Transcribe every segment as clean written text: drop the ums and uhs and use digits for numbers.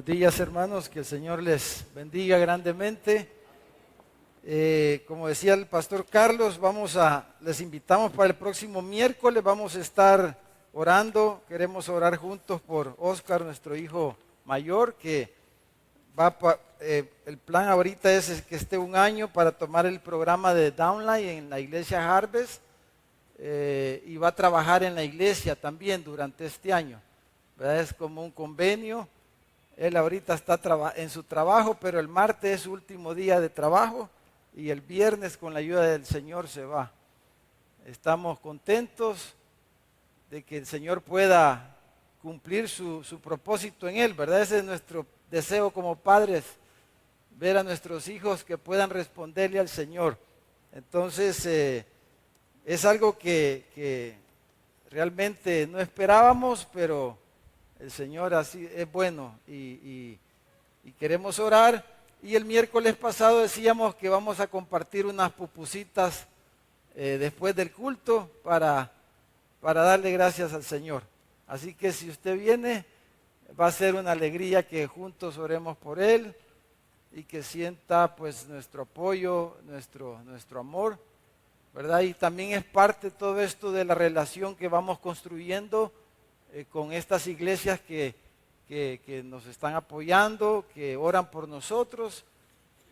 Buenos días, hermanos, que el Señor les bendiga grandemente. Como decía el pastor Carlos, les invitamos para el próximo miércoles, vamos a estar orando, queremos orar juntos por Oscar, nuestro hijo mayor, que el plan ahorita es que esté un año para tomar el programa de Downline en la iglesia Harvest, y va a trabajar en la iglesia también durante este año, ¿verdad? Es como un convenio. Él ahorita está en su trabajo, pero el martes es su último día de trabajo y el viernes con la ayuda del Señor se va. Estamos contentos de que el Señor pueda cumplir su propósito en él, ¿verdad? Ese es nuestro deseo como padres, ver a nuestros hijos que puedan responderle al Señor. Entonces, es algo que realmente no esperábamos, pero el Señor así es bueno y queremos orar. Y el miércoles pasado decíamos que vamos a compartir unas pupusitas después del culto para darle gracias al Señor. Así que si usted viene, va a ser una alegría que juntos oremos por Él y que sienta pues nuestro apoyo, nuestro amor, ¿verdad? Y también es parte todo esto de la relación que vamos construyendo con estas iglesias que nos están apoyando, que oran por nosotros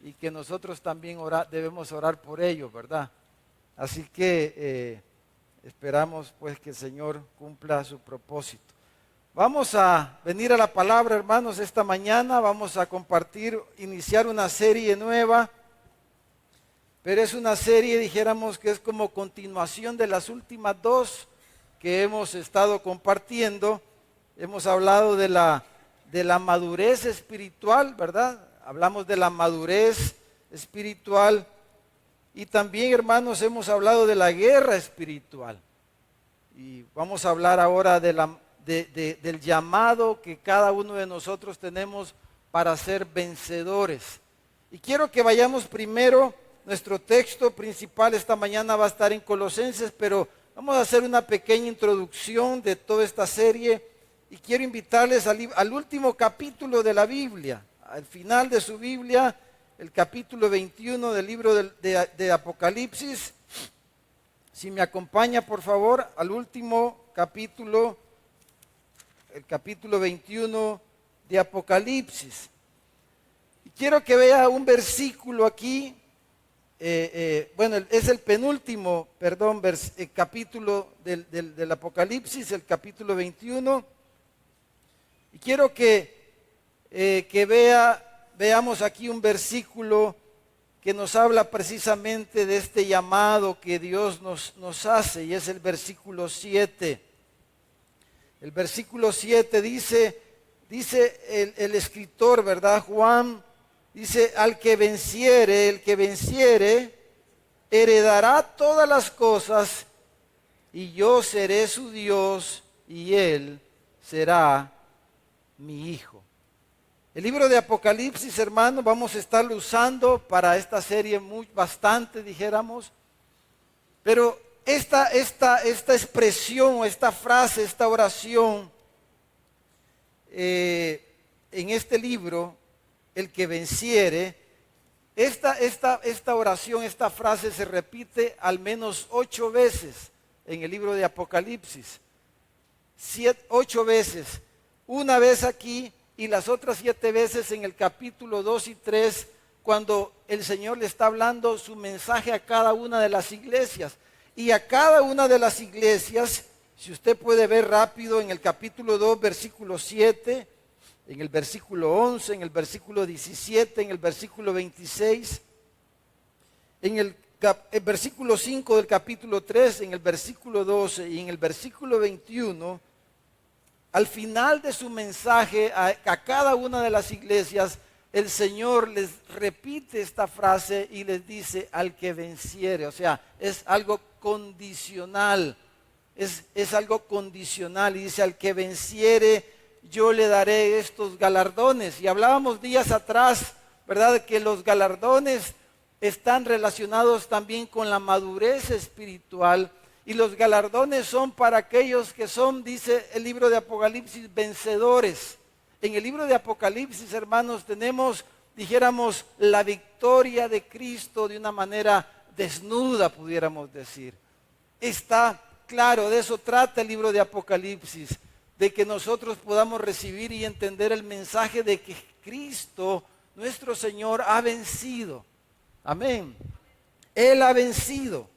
y que nosotros también debemos orar por ellos, ¿verdad? Así que esperamos pues que el Señor cumpla su propósito. Vamos a venir a la palabra, hermanos, esta mañana. Vamos a iniciar una serie nueva, pero es una serie, dijéramos que es como continuación de las últimas dos que hemos estado compartiendo. Hemos hablado de la madurez espiritual, ¿verdad? Hablamos de la madurez espiritual y también, hermanos, hemos hablado de la guerra espiritual. Y vamos a hablar ahora del llamado que cada uno de nosotros tenemos para ser vencedores. Y quiero que vayamos primero, nuestro texto principal esta mañana va a estar en Colosenses, pero vamos a hacer una pequeña introducción de toda esta serie y quiero invitarles al último capítulo de la Biblia, al final de su Biblia, el capítulo 21 del libro de Apocalipsis. Si me acompaña, por favor, al último capítulo, el capítulo 21 de Apocalipsis. Y quiero que vea un versículo aquí. Es el penúltimo, capítulo del Apocalipsis, el capítulo 21. Y quiero que veamos aquí un versículo que nos habla precisamente de este llamado que Dios nos hace, y es el versículo 7. El versículo 7 dice el escritor, ¿verdad? Juan. Dice, el que venciere, heredará todas las cosas, y yo seré su Dios, y él será mi hijo. El libro de Apocalipsis, hermano, vamos a estarlo usando para esta serie bastante, dijéramos. Pero esta expresión, esta frase, esta oración, en este libro, el que venciere, esta oración, esta frase se repite al menos 8 veces en el libro de Apocalipsis. 8 veces. Una vez aquí y las otras 7 veces en el capítulo 2 y 3, cuando el Señor le está hablando su mensaje a cada una de las iglesias. Y a cada una de las iglesias, si usted puede ver rápido en el capítulo 2, versículo 7, en el versículo 11, en el versículo 17, en el versículo 26, en el versículo 5 del capítulo 3, en el versículo 12 y en el versículo 21, al final de su mensaje a cada una de las iglesias, el Señor les repite esta frase y les dice, al que venciere. O sea, es algo condicional, es algo condicional, y dice, al que venciere, yo le daré estos galardones. Y hablábamos días atrás, ¿verdad?, que los galardones están relacionados también con la madurez espiritual. Y los galardones son para aquellos que son, dice el libro de Apocalipsis, vencedores. En el libro de Apocalipsis, hermanos, tenemos, dijéramos, la victoria de Cristo de una manera desnuda, pudiéramos decir. Está claro, de eso trata el libro de Apocalipsis, de que nosotros podamos recibir y entender el mensaje de que Cristo, nuestro Señor, ha vencido. Amén. Él ha vencido.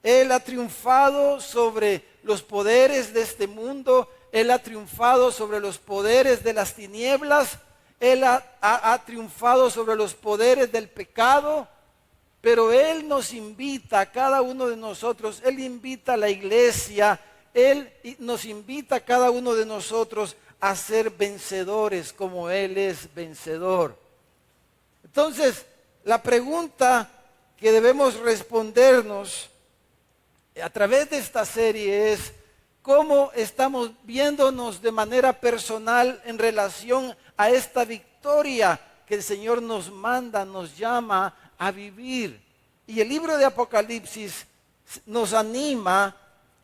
Él ha triunfado sobre los poderes de este mundo. Él ha triunfado sobre los poderes de las tinieblas. Él ha triunfado sobre los poderes del pecado. Pero Él nos invita a cada uno de nosotros. Él invita a la iglesia. Él nos invita a cada uno de nosotros a ser vencedores como Él es vencedor. Entonces, la pregunta que debemos respondernos a través de esta serie es: ¿cómo estamos viéndonos de manera personal en relación a esta victoria que el Señor nos manda, nos llama a vivir? Y el libro de Apocalipsis nos anima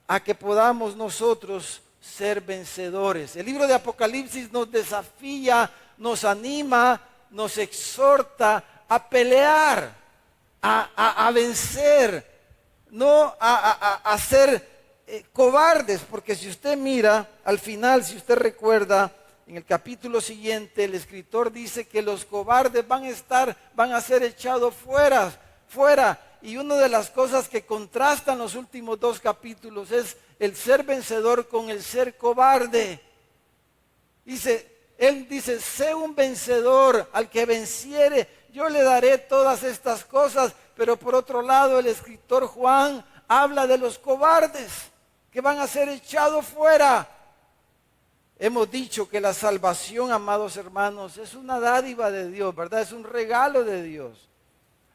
a que podamos nosotros ser vencedores. El libro de Apocalipsis nos desafía, nos anima, nos exhorta a pelear, a vencer, no a ser cobardes, porque si usted mira al final, si usted recuerda, en el capítulo siguiente el escritor dice que los cobardes van a ser echados fuera. Y una de las cosas que contrastan los últimos dos capítulos es el ser vencedor con el ser cobarde. Él dice, sé un vencedor, al que venciere, yo le daré todas estas cosas. Pero por otro lado, el escritor Juan habla de los cobardes que van a ser echados fuera. Hemos dicho que la salvación, amados hermanos, es una dádiva de Dios, ¿verdad? Es un regalo de Dios.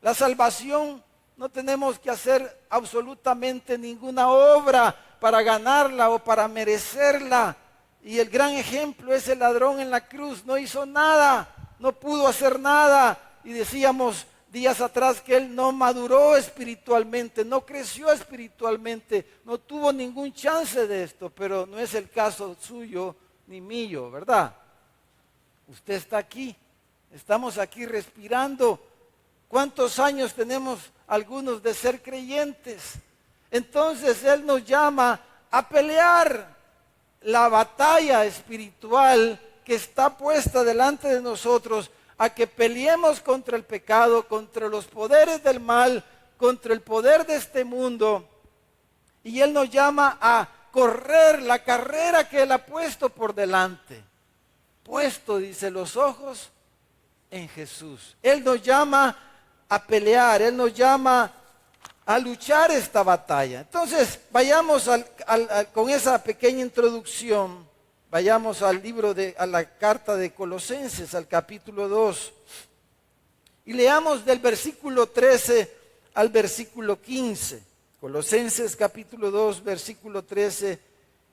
La salvación no tenemos que hacer absolutamente ninguna obra para ganarla o para merecerla. Y el gran ejemplo es el ladrón en la cruz. No hizo nada, no pudo hacer nada. Y decíamos días atrás que él no maduró espiritualmente, no creció espiritualmente, no tuvo ningún chance de esto. Pero no es el caso suyo ni mío, ¿verdad? Usted está aquí, estamos aquí respirando. ¿Cuántos años tenemos algunos de ser creyentes? Entonces Él nos llama a pelear la batalla espiritual que está puesta delante de nosotros, a que peleemos contra el pecado, contra los poderes del mal, contra el poder de este mundo. Y Él nos llama a correr la carrera que Él ha puesto por delante. Puesto, dice, los ojos en Jesús. Él nos llama a pelear, Él nos llama a luchar esta batalla. Entonces, vayamos con esa pequeña introducción, vayamos a la carta de Colosenses, al capítulo 2, y leamos del versículo 13 al versículo 15. Colosenses capítulo 2, versículo 13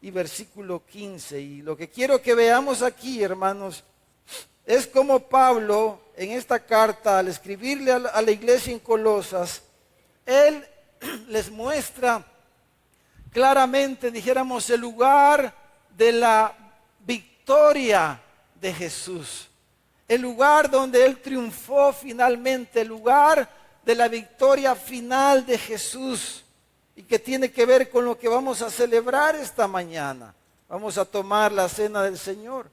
y versículo 15. Y lo que quiero que veamos aquí, hermanos, es como Pablo en esta carta, al escribirle a la iglesia en Colosas, él les muestra claramente, dijéramos, el lugar de la victoria de Jesús. El lugar donde Él triunfó finalmente, el lugar de la victoria final de Jesús. Y que tiene que ver con lo que vamos a celebrar esta mañana. Vamos a tomar la cena del Señor.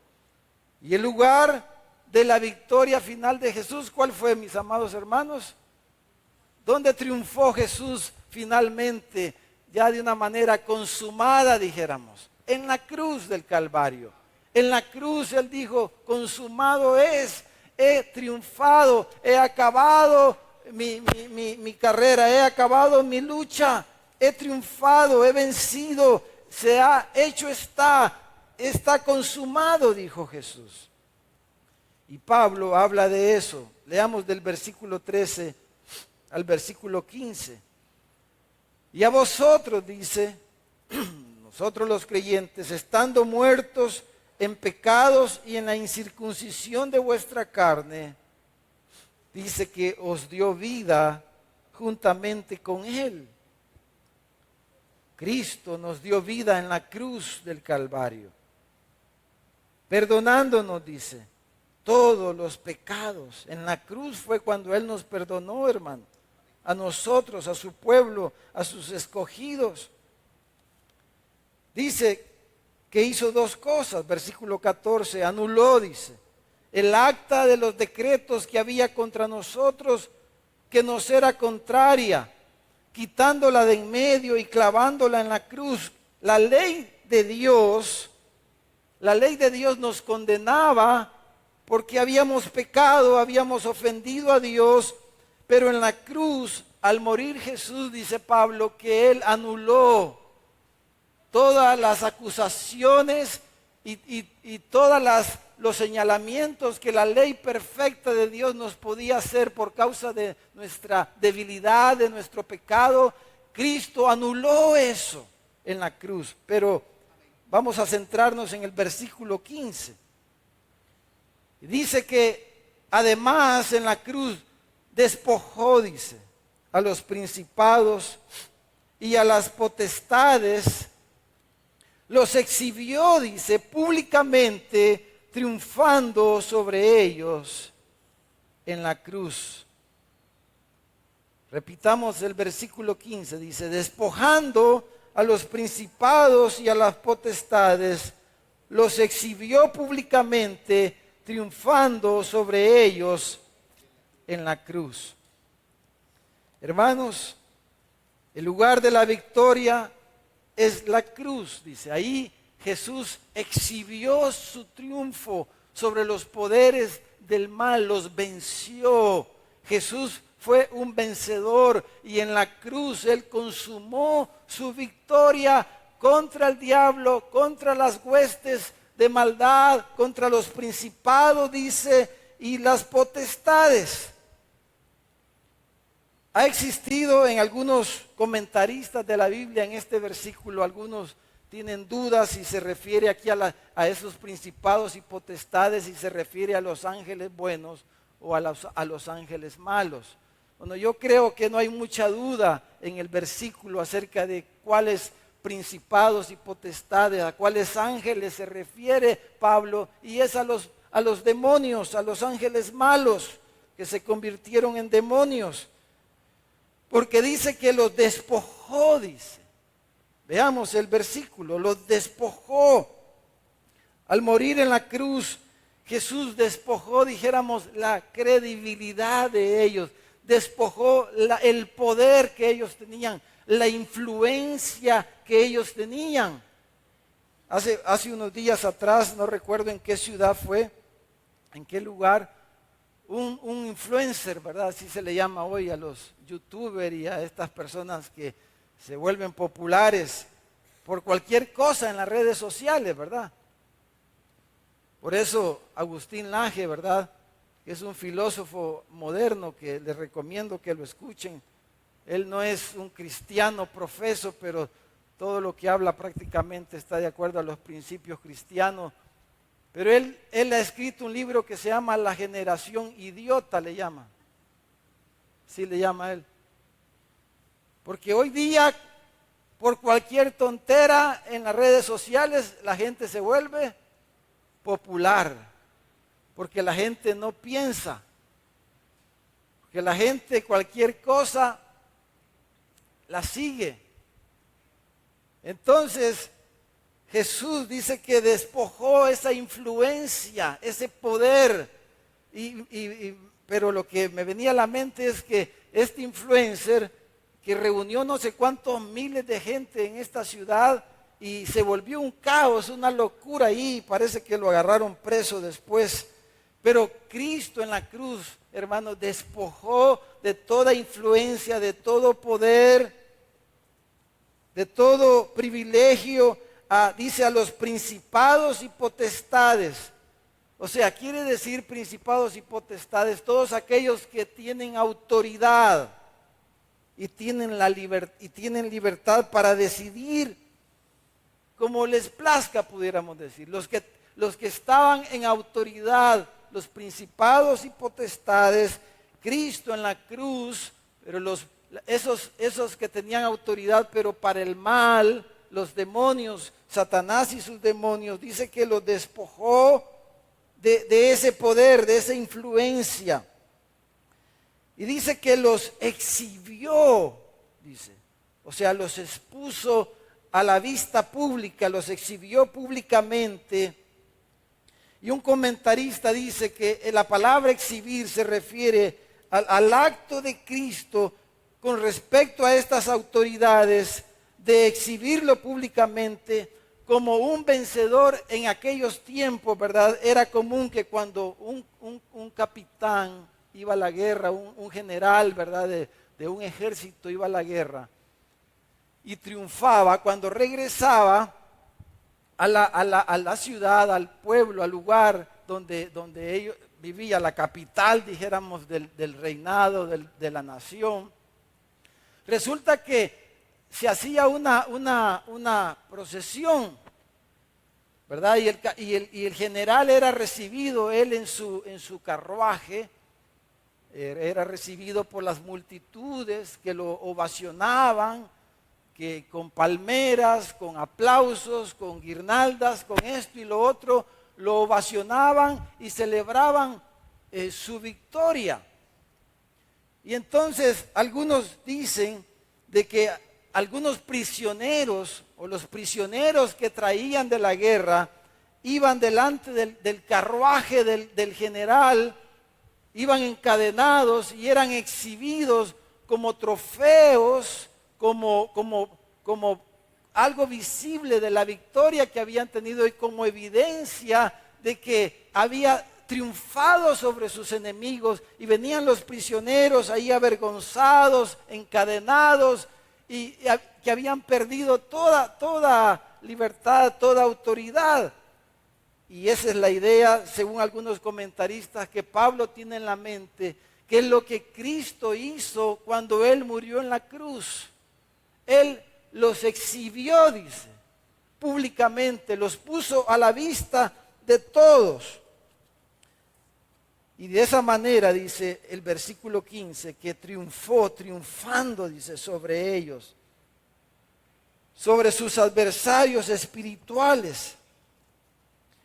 Y el lugar de la victoria final de Jesús, ¿cuál fue, mis amados hermanos? ¿Dónde triunfó Jesús finalmente, ya de una manera consumada, dijéramos? En la cruz del Calvario. En la cruz Él dijo, consumado es, he triunfado, he acabado mi carrera, he acabado mi lucha, he triunfado, he vencido, se ha hecho, está consumado, dijo Jesús. Y Pablo habla de eso. Leamos del versículo 13 al versículo 15. Y a vosotros, dice, nosotros los creyentes, estando muertos en pecados y en la incircuncisión de vuestra carne, dice que os dio vida juntamente con Él. Cristo nos dio vida en la cruz del Calvario. perdonándonos, dice, todos los pecados. En la cruz fue cuando Él nos perdonó, hermano, a nosotros, a su pueblo, a sus escogidos. Dice que hizo dos cosas, versículo 14, anuló, dice, el acta de los decretos que había contra nosotros, que nos era contraria, quitándola de en medio y clavándola en la cruz. La ley de Dios nos condenaba porque habíamos pecado, habíamos ofendido a Dios, pero en la cruz, al morir Jesús, dice Pablo, que Él anuló todas las acusaciones y todos los señalamientos que la ley perfecta de Dios nos podía hacer por causa de nuestra debilidad, de nuestro pecado. Cristo anuló eso en la cruz. Pero vamos a centrarnos en el versículo 15. Dice que además en la cruz despojó, dice, a los principados y a las potestades, los exhibió, dice, públicamente, triunfando sobre ellos en la cruz. Repitamos el versículo 15, dice, despojando a los principados y a las potestades, los exhibió públicamente, triunfando sobre ellos en la cruz. Hermanos, el lugar de la victoria es la cruz, dice. Ahí Jesús exhibió su triunfo sobre los poderes del mal, los venció. Jesús fue un vencedor y en la cruz Él consumó su victoria contra el diablo, contra las huestes de maldad, contra los principados, dice, y las potestades. Ha existido en algunos comentaristas de la Biblia en este versículo, algunos tienen dudas si se refiere aquí a esos principados y potestades, si se refiere a los ángeles buenos o a los ángeles malos. Bueno, yo creo que no hay mucha duda en el versículo acerca de cuáles principados y potestades, a cuáles ángeles se refiere Pablo, y es a los demonios, a los ángeles malos que se convirtieron en demonios. Porque dice que los despojó, dice. Veamos el versículo, los despojó. Al morir en la cruz, Jesús despojó, dijéramos, la credibilidad de ellos. Despojó el poder que ellos tenían, la influencia que ellos tenían. Hace unos días atrás, no recuerdo en qué ciudad fue, en qué lugar, un influencer, ¿verdad? Así se le llama hoy a los youtubers y a estas personas que se vuelven populares por cualquier cosa en las redes sociales, ¿verdad? Por eso Agustín Laje, ¿verdad?, que es un filósofo moderno que les recomiendo que lo escuchen. Él no es un cristiano profeso, pero todo lo que habla prácticamente está de acuerdo a los principios cristianos. Pero él ha escrito un libro que se llama La generación idiota, le llama. Sí le llama él. Porque hoy día, por cualquier tontera en las redes sociales, la gente se vuelve popular. Porque la gente no piensa. Porque la gente cualquier cosa la sigue. Entonces, Jesús dice que despojó esa influencia, ese poder. Pero lo que me venía a la mente es que este influencer que reunió no sé cuántos miles de gente en esta ciudad y se volvió un caos, una locura ahí, parece que lo agarraron preso después. Pero Cristo en la cruz, hermanos, despojó de toda influencia, de todo poder, de todo privilegio, dice a los principados y potestades. O sea, quiere decir principados y potestades, todos aquellos que tienen autoridad y tienen libertad para decidir como les plazca, pudiéramos decir. Los que estaban en autoridad, los principados y potestades, Cristo en la cruz, pero esos que tenían autoridad, pero para el mal, los demonios, Satanás y sus demonios, dice que los despojó de ese poder, de esa influencia. Y dice que los exhibió, dice. O sea, los expuso a la vista pública, los exhibió públicamente. Y un comentarista dice que la palabra exhibir se refiere al acto de Cristo con respecto a estas autoridades de exhibirlo públicamente como un vencedor en aquellos tiempos, ¿verdad? Era común que cuando un capitán iba a la guerra, un general, ¿verdad? De un ejército iba a la guerra y triunfaba, cuando regresaba a la ciudad, al pueblo, al lugar donde ellos vivía, la capital, dijéramos, del reinado, de la nación, resulta que se hacía una procesión, ¿verdad? Y el general era recibido, él en su carruaje, era recibido por las multitudes que lo ovacionaban, que con palmeras, con aplausos, con guirnaldas, con esto y lo otro, lo ovacionaban y celebraban su victoria. Y entonces algunos dicen de que algunos prisioneros o los prisioneros que traían de la guerra iban delante del carruaje del general, iban encadenados y eran exhibidos como trofeos, como algo visible de la victoria que habían tenido y como evidencia de que había triunfado sobre sus enemigos, y venían los prisioneros ahí avergonzados, encadenados, y que habían perdido toda libertad, toda autoridad. Y esa es la idea, según algunos comentaristas, que Pablo tiene en la mente, que es lo que Cristo hizo cuando Él murió en la cruz. Él los exhibió, dice, públicamente, los puso a la vista de todos. Y de esa manera, dice el versículo 15, que triunfando, dice, sobre ellos, sobre sus adversarios espirituales.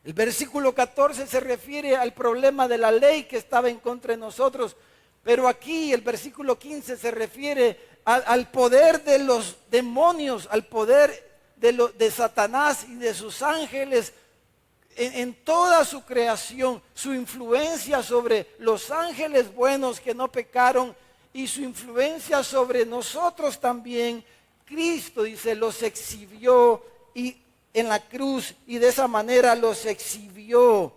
El versículo 14 se refiere al problema de la ley que estaba en contra de nosotros, pero aquí el versículo 15 se refiere al poder de los demonios, al poder de Satanás y de sus ángeles en toda su creación, su influencia sobre los ángeles buenos que no pecaron y su influencia sobre nosotros también. Cristo, dice, los exhibió en la cruz, y de esa manera los exhibió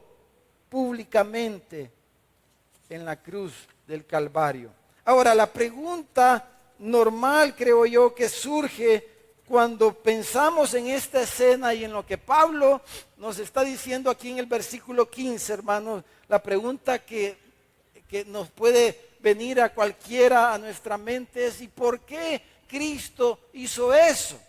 públicamente en la cruz del Calvario. Ahora, la pregunta normal, creo yo, que surge cuando pensamos en esta escena y en lo que Pablo nos está diciendo aquí en el versículo 15, hermanos, la pregunta que nos puede venir a cualquiera a nuestra mente es: ¿y por qué Cristo hizo eso?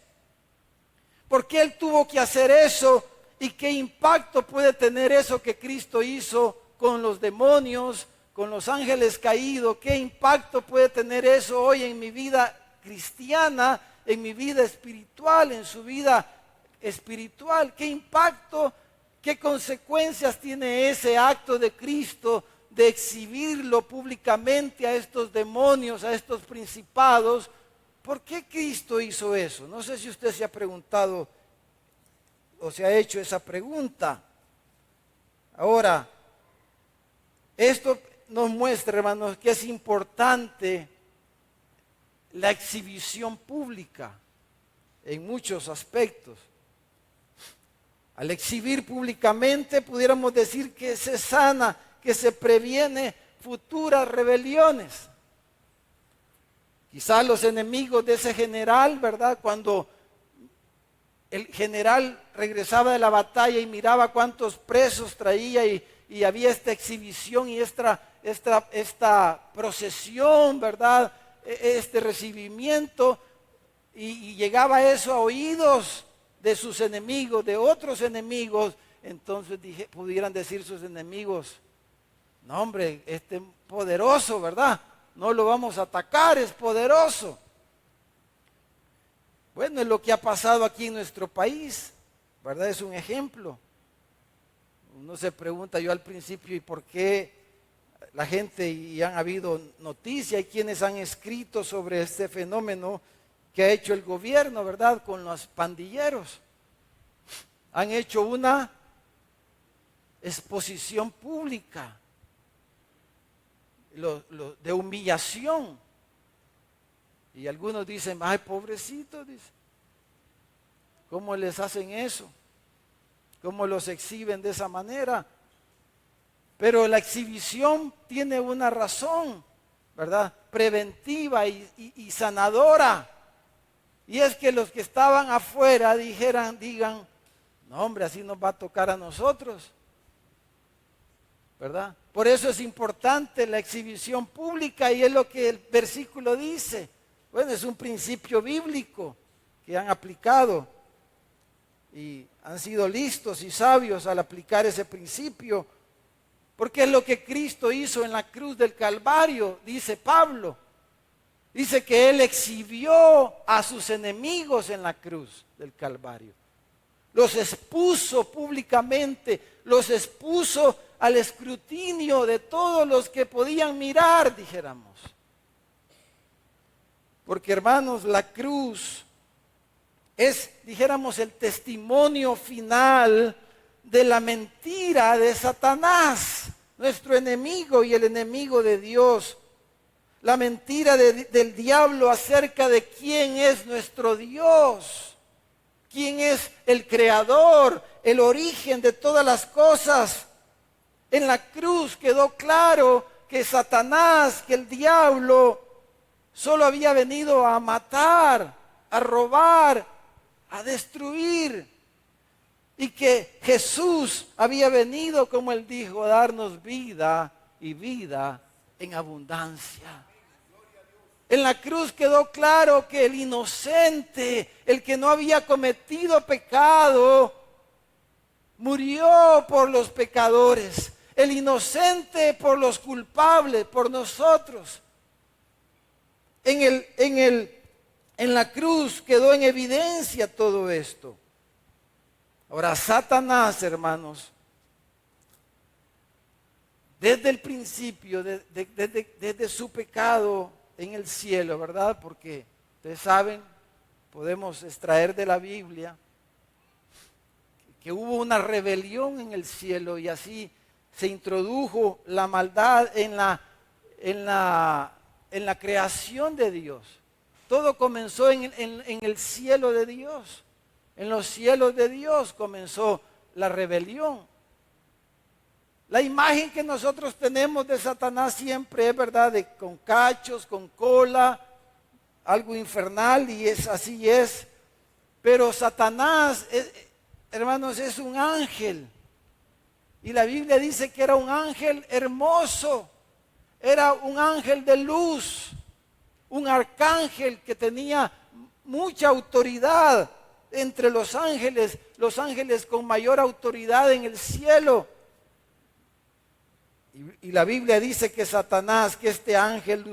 ¿Por qué Él tuvo que hacer eso? ¿Y qué impacto puede tener eso que Cristo hizo con los demonios, con los ángeles caídos? ¿Qué impacto puede tener eso hoy en mi vida cristiana, en mi vida espiritual, en su vida espiritual? ¿Qué impacto, qué consecuencias tiene ese acto de Cristo de exhibirlo públicamente a estos demonios, a estos principados? ¿Por qué Cristo hizo eso? No sé si usted se ha preguntado o se ha hecho esa pregunta. Ahora, esto nos muestra, hermanos, que es importante la exhibición pública en muchos aspectos. Al exhibir públicamente, pudiéramos decir que se sana, que se previene futuras rebeliones. Quizás los enemigos de ese general, ¿verdad? Cuando el general regresaba de la batalla y miraba cuántos presos traía y había esta exhibición y esta procesión, ¿verdad? Este recibimiento, y llegaba eso a oídos de sus enemigos, de otros enemigos, entonces pudieran decir sus enemigos: no, hombre, este poderoso, ¿verdad? No lo vamos a atacar, es poderoso. Bueno, es lo que ha pasado aquí en nuestro país, ¿verdad? Es un ejemplo. Uno se pregunta, yo al principio, ¿y por qué la gente, y han habido noticias, hay quienes han escrito sobre este fenómeno que ha hecho el gobierno, ¿verdad? Con los pandilleros. Han hecho una exposición pública de humillación. Y algunos dicen, ay, pobrecitos, dice, ¿cómo les hacen eso? ¿Cómo los exhiben de esa manera? Pero la exhibición tiene una razón, ¿verdad? Preventiva y sanadora. Y es que los que estaban afuera digan, no hombre, así nos va a tocar a nosotros, ¿verdad? Por eso es importante la exhibición pública y es lo que el versículo dice. Bueno, es un principio bíblico que han aplicado y han sido listos y sabios al aplicar ese principio, porque es lo que Cristo hizo en la cruz del Calvario, dice Pablo. Dice que Él exhibió a sus enemigos en la cruz del Calvario. Los expuso públicamente, los expuso al escrutinio de todos los que podían mirar, dijéramos. Porque hermanos, la cruz es, dijéramos, el testimonio final de la mentira de Satanás, nuestro enemigo y el enemigo de Dios. La mentira del diablo acerca de quién es nuestro Dios, quién es el creador, el origen de todas las cosas. En la cruz quedó claro que Satanás, que el diablo, solo había venido a matar, a robar, a destruir. Y que Jesús había venido, como Él dijo, a darnos vida y vida en abundancia. En la cruz quedó claro que el inocente, el que no había cometido pecado, murió por los pecadores. El inocente por los culpables, por nosotros. En la cruz quedó en evidencia todo esto. Ahora, Satanás, hermanos, desde el principio, desde su pecado en el cielo, ¿verdad? Porque ustedes saben, podemos extraer de la Biblia que hubo una rebelión en el cielo y así se introdujo la maldad en la creación de Dios. Todo comenzó en el cielo de Dios. En los cielos de Dios comenzó la rebelión. La imagen que nosotros tenemos de Satanás siempre es, ¿verdad?, con cachos, con cola, algo infernal, y así es. Pero Satanás, hermanos, es un ángel. Y la Biblia dice que era un ángel hermoso, era un ángel de luz, un arcángel que tenía mucha autoridad entre los ángeles con mayor autoridad en el cielo. Y la Biblia dice que Satanás, que este ángel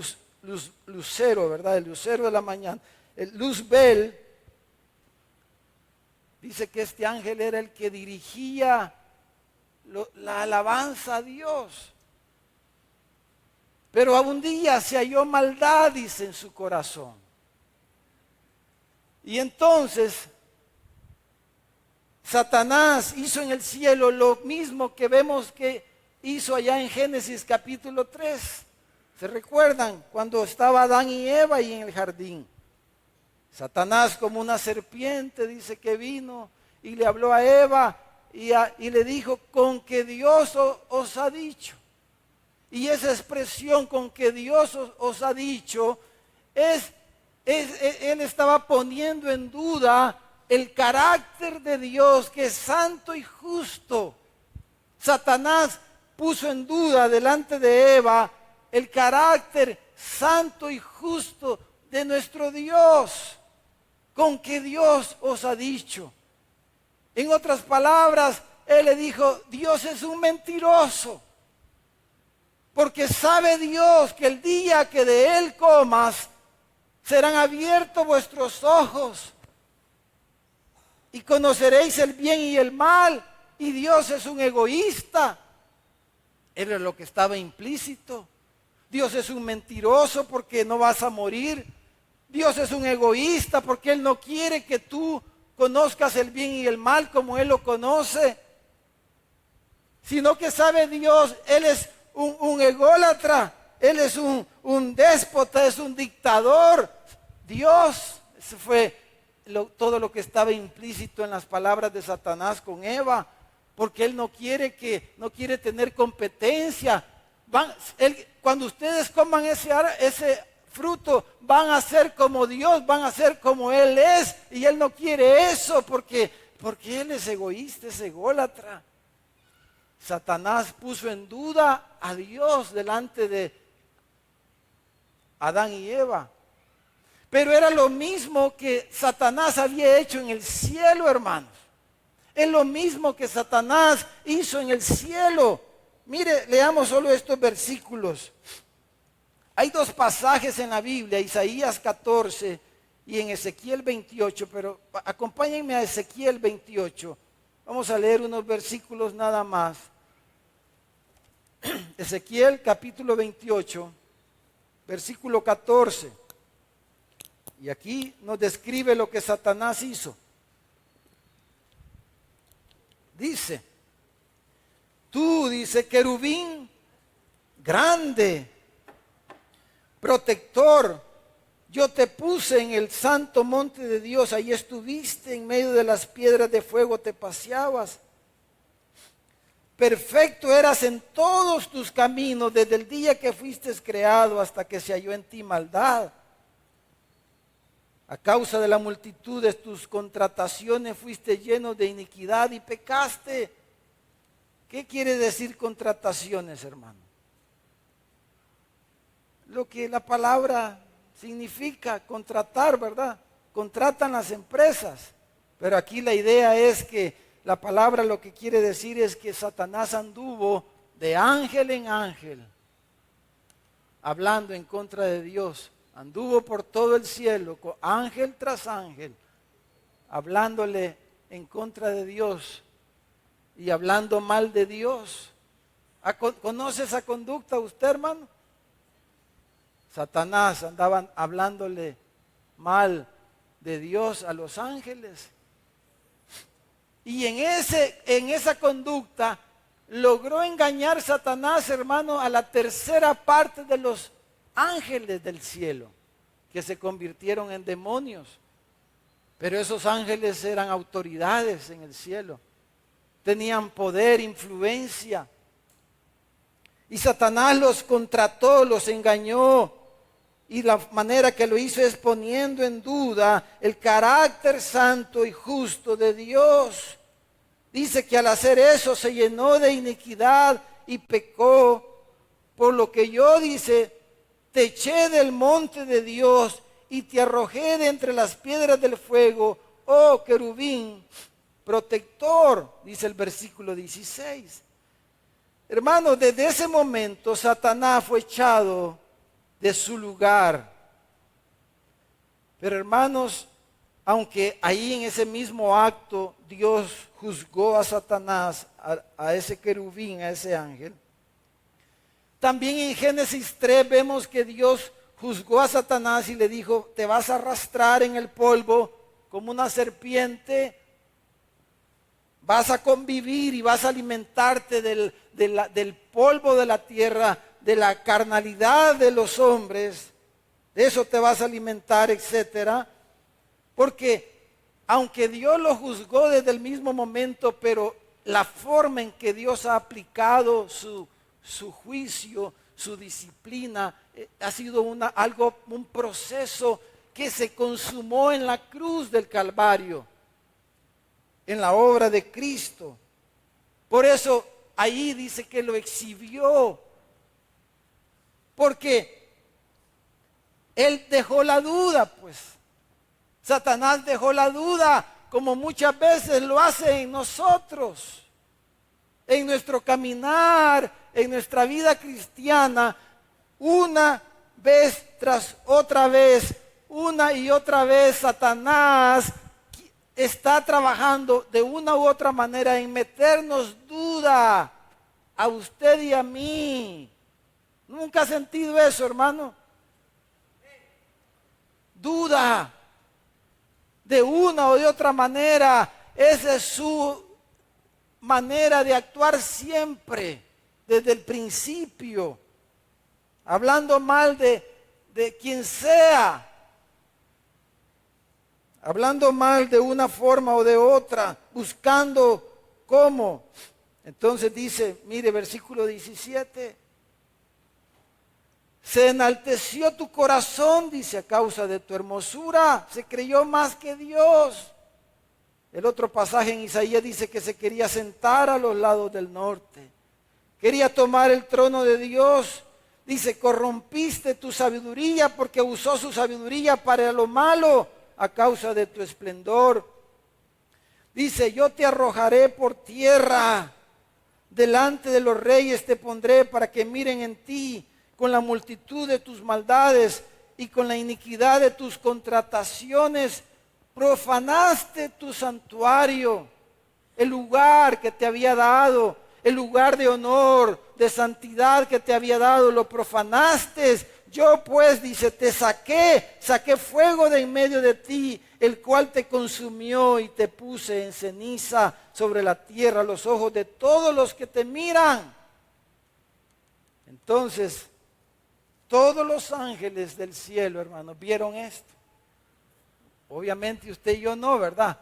lucero, ¿verdad? El lucero de la mañana, el Luzbel, dice que este ángel era el que dirigía la alabanza a Dios. Pero un día se halló maldad, dice, en su corazón. Y entonces Satanás hizo en el cielo lo mismo que vemos que hizo allá en Génesis capítulo 3. ¿Se recuerdan? Cuando estaba Adán y Eva ahí en el jardín. Satanás, como una serpiente, dice que vino y le habló a Eva y le dijo, con que Dios os ha dicho. Y esa expresión, con que Dios os ha dicho, él estaba poniendo en duda el carácter de Dios, que es santo y justo. Satanás puso en duda delante de Eva el carácter santo y justo de nuestro Dios, con que Dios os ha dicho. En otras palabras, él le dijo, Dios es un mentiroso, porque sabe Dios que el día que de él comas, serán abiertos vuestros ojos y conoceréis el bien y el mal, y Dios es un egoísta. Era lo que estaba implícito. Dios es un mentiroso porque no vas a morir. Dios es un egoísta porque Él no quiere que tú conozcas el bien y el mal como Él lo conoce. Sino que sabe Dios, Él es un ególatra, Él es un déspota, es un dictador. Dios, eso fue todo lo que estaba implícito en las palabras de Satanás con Eva, porque Él no quiere tener competencia. Cuando ustedes coman ese fruto, van a ser como Dios, van a ser como Él es, y Él no quiere eso porque Él es egoísta, es ególatra. Satanás puso en duda a Dios delante de Adán y Eva. Pero era lo mismo que Satanás había hecho en el cielo, hermanos. Es lo mismo que Satanás hizo en el cielo. Mire, leamos solo estos versículos. Hay dos pasajes en la Biblia, Isaías 14 y en Ezequiel 28, pero acompáñenme a Ezequiel 28. Vamos a leer unos versículos nada más. Ezequiel capítulo 28, versículo 14. Y aquí nos describe lo que Satanás hizo. Dice, tú, dice, querubín grande, protector, yo te puse en el santo monte de Dios, ahí estuviste en medio de las piedras de fuego, te paseabas. Perfecto eras en todos tus caminos, desde el día que fuiste creado hasta que se halló en ti maldad. A causa de la multitud de tus contrataciones fuiste lleno de iniquidad y pecaste. ¿Qué quiere decir contrataciones, hermano? Lo que la palabra significa contratar, ¿verdad? Contratan las empresas. Pero aquí la idea es que la palabra lo que quiere decir es que Satanás anduvo de ángel en ángel, hablando en contra de Dios. Anduvo por todo el cielo, ángel tras ángel, hablándole en contra de Dios y hablando mal de Dios. ¿Conoce esa conducta usted, hermano? Satanás andaba hablándole mal de Dios a los ángeles. Y en esa conducta logró engañar Satanás, hermano, a la tercera parte de los ángeles del cielo, que se convirtieron en demonios. Pero esos ángeles eran autoridades en el cielo, tenían poder, influencia. Y Satanás los contrató, los engañó, y la manera que lo hizo es poniendo en duda el carácter santo y justo de Dios. Dice que al hacer eso se llenó de iniquidad y pecó, por lo que yo, dice, te eché del monte de Dios y te arrojé de entre las piedras del fuego, oh querubín, protector, dice el versículo 16. Hermano, desde ese momento Satanás fue echado de su lugar. Pero hermanos, aunque ahí en ese mismo acto Dios juzgó a Satanás, a ese querubín, a ese ángel, también en Génesis 3 vemos que Dios juzgó a Satanás y le dijo, te vas a arrastrar en el polvo como una serpiente, vas a convivir y vas a alimentarte del polvo de la tierra, de la carnalidad de los hombres, de eso te vas a alimentar, etcétera. Porque aunque Dios lo juzgó desde el mismo momento, pero la forma en que Dios ha aplicado su juicio, su disciplina, ha sido un proceso que se consumó en la cruz del Calvario, en la obra de Cristo. Por eso ahí dice que lo exhibió, porque Él dejó la duda, pues. Satanás dejó la duda, como muchas veces lo hace en nosotros, en nuestro caminar, en nuestra vida cristiana, una vez tras otra vez, una y otra vez Satanás está trabajando de una u otra manera en meternos duda a usted y a mí. ¿Nunca ha sentido eso, hermano? Duda. De una o de otra manera. Esa es su manera de actuar siempre, desde el principio. Hablando mal de quien sea. Hablando mal de una forma o de otra. Buscando cómo. Entonces dice, mire, versículo 17. Se enalteció tu corazón, dice, a causa de tu hermosura. Se creyó más que Dios. El otro pasaje en Isaías dice que se quería sentar a los lados del norte. Quería tomar el trono de Dios. Dice, corrompiste tu sabiduría porque usó su sabiduría para lo malo a causa de tu esplendor. Dice, yo te arrojaré por tierra. Delante de los reyes te pondré para que miren en ti con la multitud de tus maldades y con la iniquidad de tus contrataciones. Profanaste tu santuario, el lugar que te había dado, el lugar de honor, de santidad que te había dado, lo profanaste. Yo pues, dice, te saqué fuego de en medio de ti, el cual te consumió y te puse en ceniza sobre la tierra a los ojos de todos los que te miran. Entonces, todos los ángeles del cielo, hermanos, vieron esto. Obviamente usted y yo no, ¿verdad?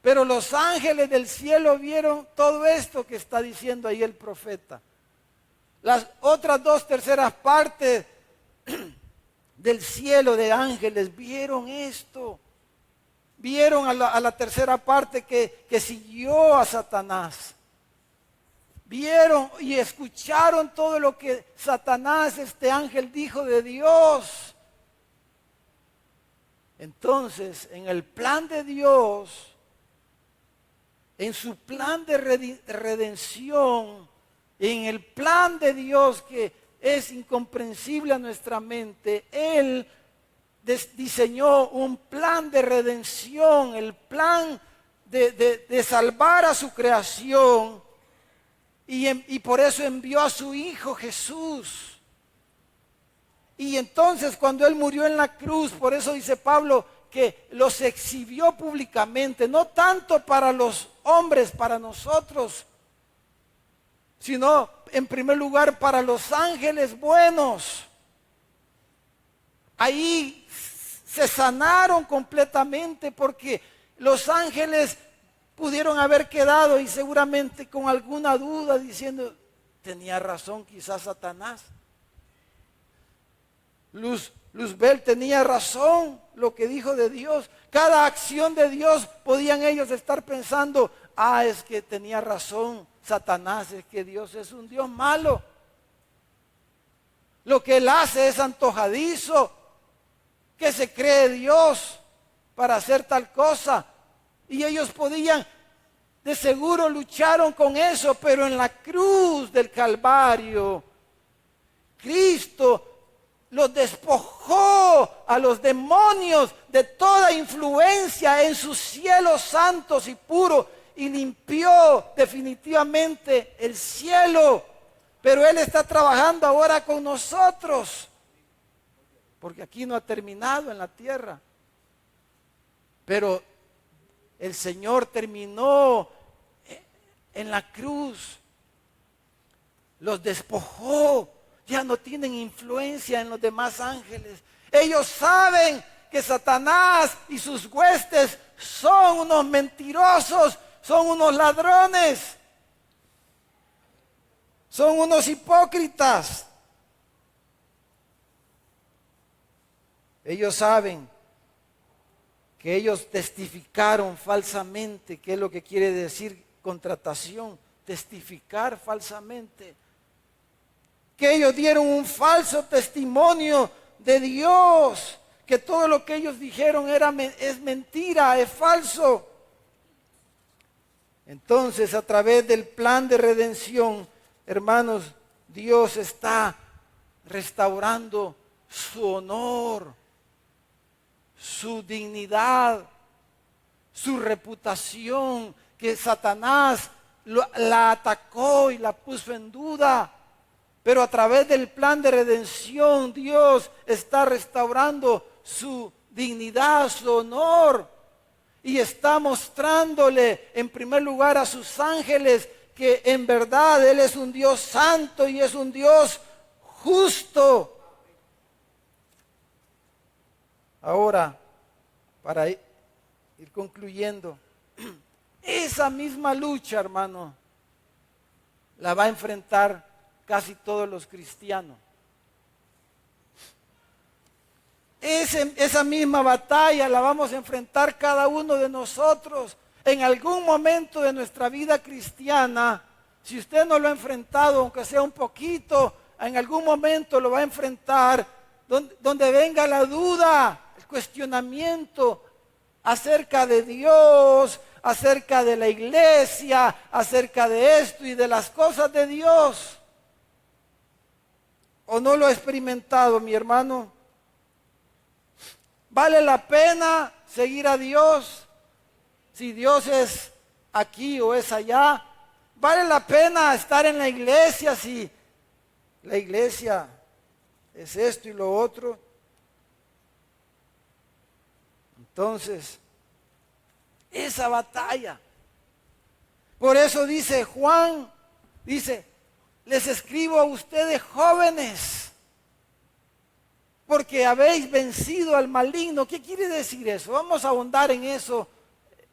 Pero los ángeles del cielo vieron todo esto que está diciendo ahí el profeta. Las otras 2/3 partes del cielo de ángeles vieron esto. Vieron a la tercera parte que siguió a Satanás. Vieron y escucharon todo lo que Satanás, este ángel, dijo de Dios. Entonces, en el plan de Dios, en su plan de redención, en el plan de Dios que es incomprensible a nuestra mente, Él diseñó un plan de redención, el plan de salvar a su creación, y por eso envió a su Hijo Jesús. Y entonces cuando Él murió en la cruz, por eso dice Pablo que los exhibió públicamente, no tanto para los hombres, para nosotros, sino en primer lugar para los ángeles buenos. Ahí se sanaron completamente porque los ángeles pudieron haber quedado y seguramente con alguna duda diciendo, tenía razón quizás Satanás. Luzbel tenía razón lo que dijo de Dios. Cada acción de Dios podían ellos estar pensando, es que tenía razón Satanás, es que Dios es un Dios malo. Lo que Él hace es antojadizo, que se cree Dios para hacer tal cosa. Y ellos podían, de seguro lucharon con eso, pero en la cruz del Calvario, Cristo los despojó a los demonios de toda influencia en sus cielos santos y puros y limpió definitivamente el cielo. Pero Él está trabajando ahora con nosotros, porque aquí no ha terminado en la tierra. Pero el Señor terminó en la cruz, los despojó. Ya no tienen influencia en los demás ángeles. Ellos saben que Satanás y sus huestes son unos mentirosos, son unos ladrones, son unos hipócritas. Ellos saben que ellos testificaron falsamente, que es lo que quiere decir contratación, testificar falsamente. Que ellos dieron un falso testimonio de Dios, que todo lo que ellos dijeron es mentira, es falso. Entonces, a través del plan de redención, hermanos, Dios está restaurando su honor, su dignidad, su reputación, que Satanás la atacó y la puso en duda. Pero a través del plan de redención, Dios está restaurando su dignidad, su honor. Y está mostrándole en primer lugar a sus ángeles que en verdad Él es un Dios santo y es un Dios justo. Ahora, para ir concluyendo, esa misma lucha, hermano, la va a enfrentar casi todos los cristianos. Esa misma batalla la vamos a enfrentar cada uno de nosotros. En algún momento de nuestra vida cristiana, si usted no lo ha enfrentado, aunque sea un poquito, en algún momento lo va a enfrentar, donde venga la duda, el cuestionamiento acerca de Dios, acerca de la iglesia, acerca de esto y de las cosas de Dios. ¿O no lo ha experimentado, mi hermano? ¿Vale la pena seguir a Dios? Si Dios es aquí o es allá. ¿Vale la pena estar en la iglesia si la iglesia es esto y lo otro? Entonces, esa batalla. Por eso dice Juan, dice, les escribo a ustedes jóvenes, porque habéis vencido al maligno. ¿Qué quiere decir eso? Vamos a ahondar en eso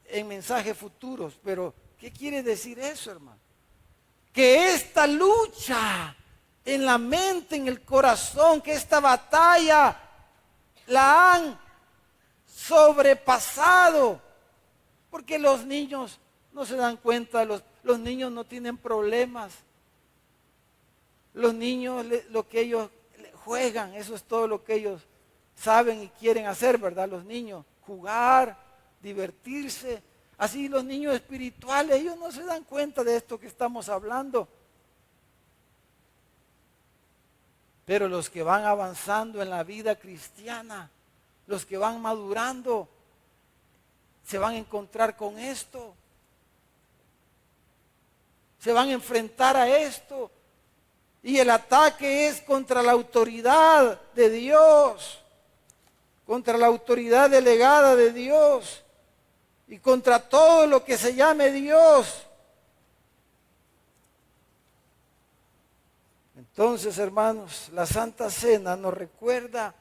en mensajes futuros, pero ¿qué quiere decir eso, hermano? Que esta lucha en la mente, en el corazón, que esta batalla la han sobrepasado, porque los niños no se dan cuenta, los niños no tienen problemas. Los niños, lo que ellos juegan, eso es todo lo que ellos saben y quieren hacer, ¿verdad? Los niños, jugar, divertirse. Así los niños espirituales, ellos no se dan cuenta de esto que estamos hablando. Pero los que van avanzando en la vida cristiana, los que van madurando, se van a encontrar con esto. Se van a enfrentar a esto. Y el ataque es contra la autoridad de Dios, contra la autoridad delegada de Dios y contra todo lo que se llame Dios. Entonces, hermanos, la Santa Cena nos recuerda,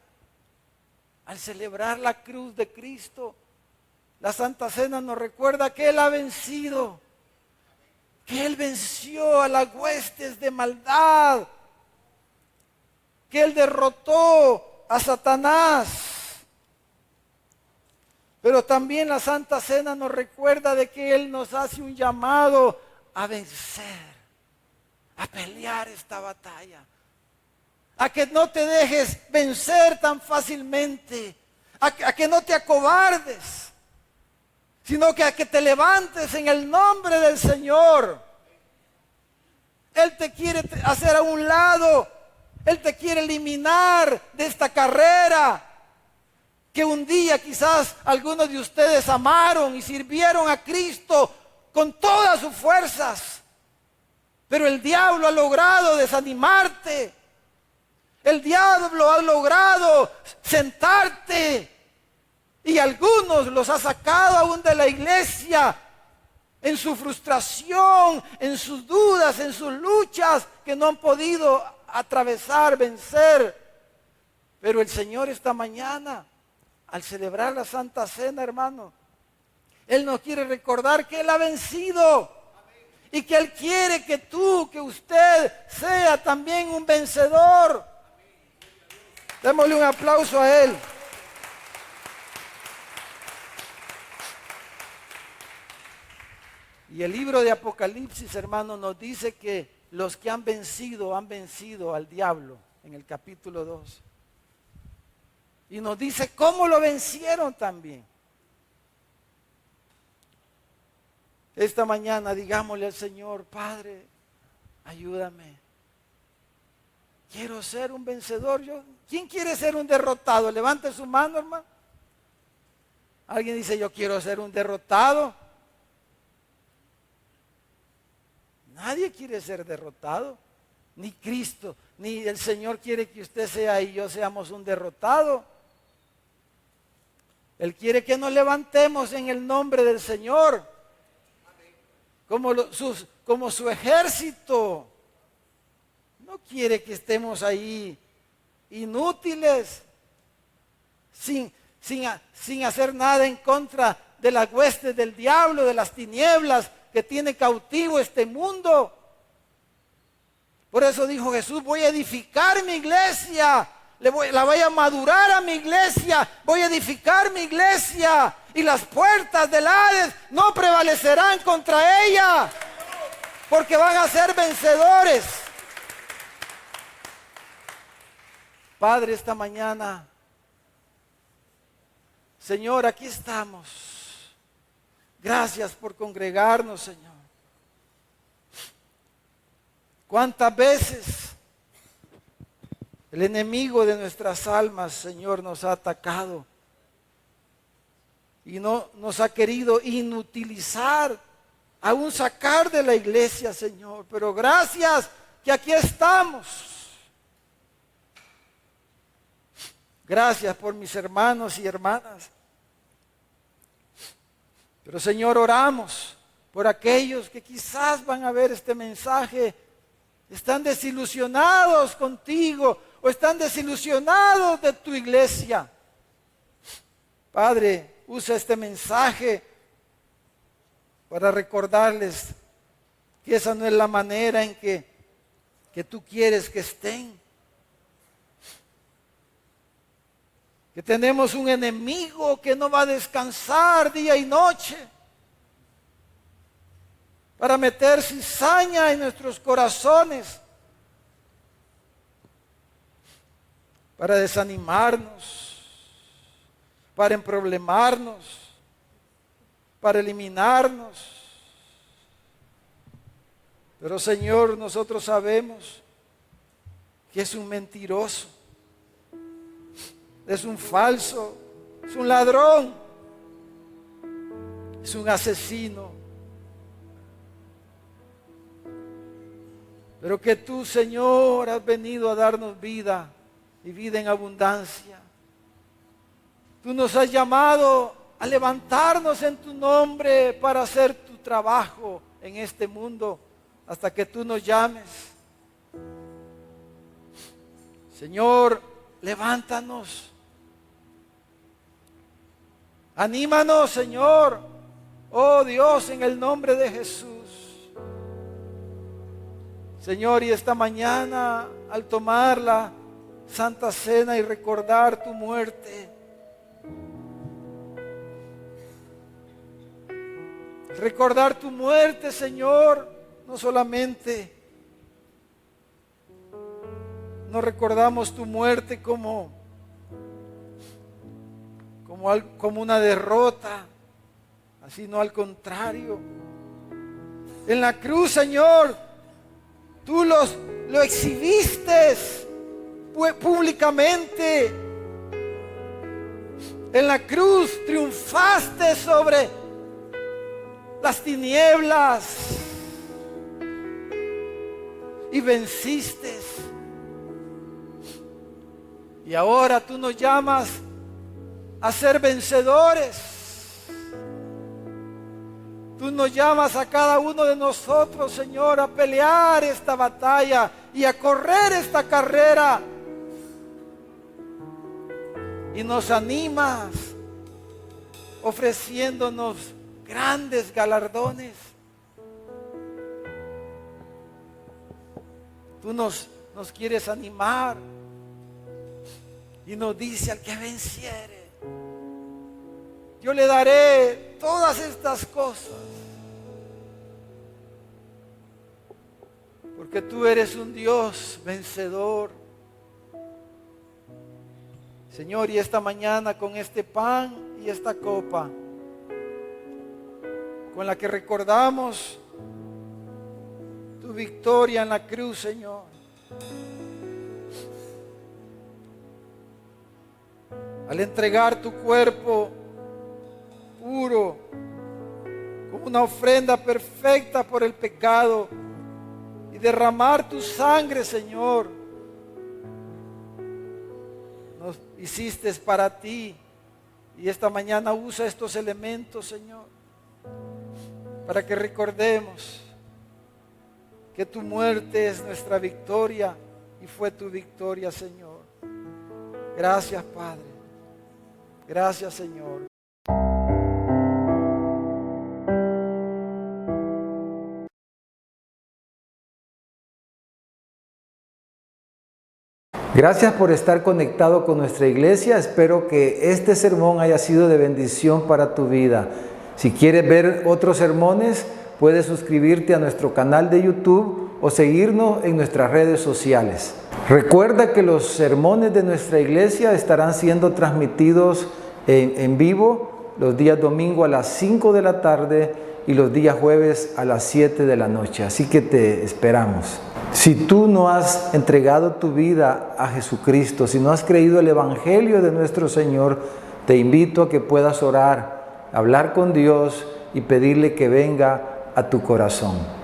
al celebrar la cruz de Cristo, la Santa Cena nos recuerda que Él ha vencido, que Él venció a las huestes de maldad, que Él derrotó a Satanás. Pero también la Santa Cena nos recuerda de que Él nos hace un llamado a vencer, a pelear esta batalla, a que no te dejes vencer tan fácilmente, a que no te acobardes, sino que a que te levantes en el nombre del Señor. Él te quiere hacer a un lado, Él te quiere eliminar de esta carrera que un día quizás algunos de ustedes amaron y sirvieron a Cristo con todas sus fuerzas. Pero el diablo ha logrado desanimarte. El diablo ha logrado sentarte. Y algunos los ha sacado aún de la iglesia en su frustración, en sus dudas, en sus luchas que no han podido atravesar, vencer. Pero el Señor esta mañana, al celebrar la Santa Cena, hermano, Él nos quiere recordar que Él ha vencido y que Él quiere que tú, que usted sea también un vencedor. Démosle un aplauso a Él. Y el libro de Apocalipsis, hermano, nos dice que los que han vencido al diablo en el capítulo 2. Y nos dice cómo lo vencieron también. Esta mañana digámosle al Señor, Padre, ayúdame. Quiero ser un vencedor. ¿Quién quiere ser un derrotado? Levante su mano, hermano. Alguien dice, yo quiero ser un derrotado. Nadie quiere ser derrotado. Ni Cristo, ni el Señor quiere que usted sea y yo seamos un derrotado. Él quiere que nos levantemos en el nombre del Señor, como su ejército. No quiere que estemos ahí inútiles, sin hacer nada en contra de las huestes del diablo, de las tinieblas que tiene cautivo este mundo. Por eso dijo Jesús, voy a edificar mi iglesia, la voy a madurar a mi iglesia, voy a edificar mi iglesia y las puertas del Hades no prevalecerán contra ella, porque van a ser vencedores. Padre, esta mañana, Señor, aquí estamos. Gracias por congregarnos, Señor. ¿Cuántas veces el enemigo de nuestras almas, Señor, nos ha atacado y no nos ha querido inutilizar, aún sacar de la iglesia, Señor? Pero gracias que aquí estamos. Gracias por mis hermanos y hermanas. Pero, Señor, oramos por aquellos que quizás van a ver este mensaje, están desilusionados contigo o están desilusionados de tu iglesia. Padre, usa este mensaje para recordarles que esa no es la manera en que tú quieres que estén. Que tenemos un enemigo que no va a descansar día y noche para meter cizaña en nuestros corazones, para desanimarnos, para emproblemarnos, para eliminarnos. Pero, Señor, nosotros sabemos que es un mentiroso, es un falso, es un ladrón, es un asesino. Pero que tú, Señor, has venido a darnos vida y vida en abundancia. Tú nos has llamado a levantarnos en tu nombre para hacer tu trabajo en este mundo hasta que tú nos llames. Señor, levántanos. Anímanos, Señor. Oh Dios, en el nombre de Jesús. Señor, y esta mañana al tomar la Santa Cena y recordar tu muerte, recordar tu muerte, Señor, no solamente no recordamos tu muerte como una derrota, sino al contrario. En la cruz, Señor, tú lo exhibiste públicamente. En la cruz triunfaste sobre las tinieblas y venciste. Y ahora tú nos llamas a ser vencedores. Tú nos llamas a cada uno de nosotros, Señor, a pelear esta batalla y a correr esta carrera. Y nos animas ofreciéndonos grandes galardones. Tú nos quieres animar y nos dice: al que venciere, yo le daré todas estas cosas. Porque tú eres un Dios vencedor. Señor, y esta mañana con este pan y esta copa, con la que recordamos tu victoria en la cruz, Señor. Al entregar tu cuerpo puro, como una ofrenda perfecta por el pecado, y derramar tu sangre, Señor. Nos hiciste para ti, y esta mañana usa estos elementos, Señor, para que recordemos que tu muerte es nuestra victoria y fue tu victoria, Señor. Gracias, Padre. Gracias, Señor. Gracias por estar conectado con nuestra iglesia. Espero que este sermón haya sido de bendición para tu vida. Si quieres ver otros sermones, puedes suscribirte a nuestro canal de YouTube o seguirnos en nuestras redes sociales. Recuerda que los sermones de nuestra iglesia estarán siendo transmitidos en vivo los días domingo a las 5 de la tarde y los días jueves a las 7 de la noche. Así que te esperamos. Si tú no has entregado tu vida a Jesucristo, si no has creído el Evangelio de nuestro Señor, te invito a que puedas orar, hablar con Dios y pedirle que venga a tu corazón.